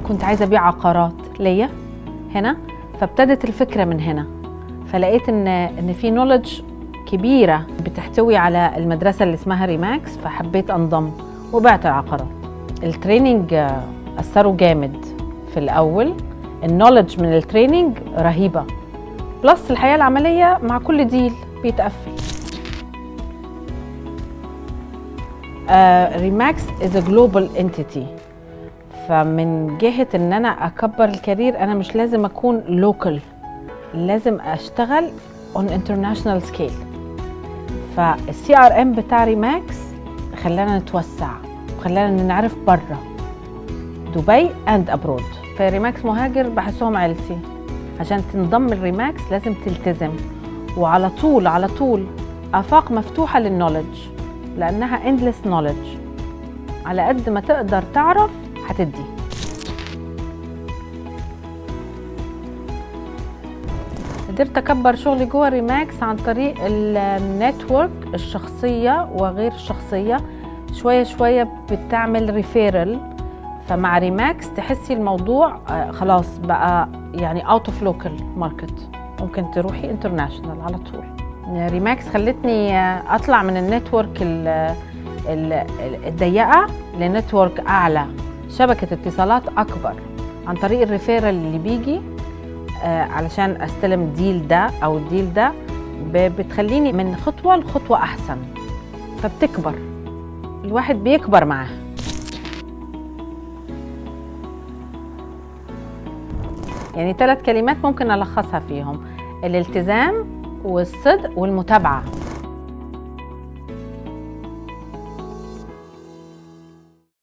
كنت عايزة أبيع عقارات ليا هنا، فابتدت الفكرة من هنا. فلقيت إن في نولج كبيرة بتحتوي على المدرسة اللي اسمها ريماكس، فحبيت أنضم وبعت العقارات. التريننج أثروا جامد في الأول، النولج من التريننج رهيبة، بلس الحياة العملية مع كل ديل بيتقفل. ريماكس is a global entity، فمن جهة ان انا اكبر الكارير انا مش لازم اكون لوكال، لازم اشتغل on international scale. فالسي ار ام بتاع ريماكس خلانا نتوسع وخلانا نعرف بره دبي اند ابرود. فريماكس مهاجر بحسهم عيلتي. عشان تنضم للريماكس لازم تلتزم، وعلى طول على طول افاق مفتوحة للنولج، لانها endless knowledge. على قد ما تقدر تعرف هتدي. قدرت اكبر شغلي جوه ريماكس عن طريق النتورك الشخصيه وغير الشخصيه. شويه شويه بتعمل ريفيرال، فمع ريماكس تحسي الموضوع خلاص بقى يعني اوت اوف لوكال ماركت، ممكن تروحي انترناشونال على طول. ريماكس خلتني اطلع من النتورك الضيقه لنتورك اعلى، شبكه اتصالات اكبر عن طريق الريفيرال اللي بيجي علشان استلم الديل ده او الديل ده، بتخليني من خطوه لخطوه احسن، فبتكبر، الواحد بيكبر معاه. يعني 3 كلمات ممكن الخصها فيهم: الالتزام والصدق والمتابعه.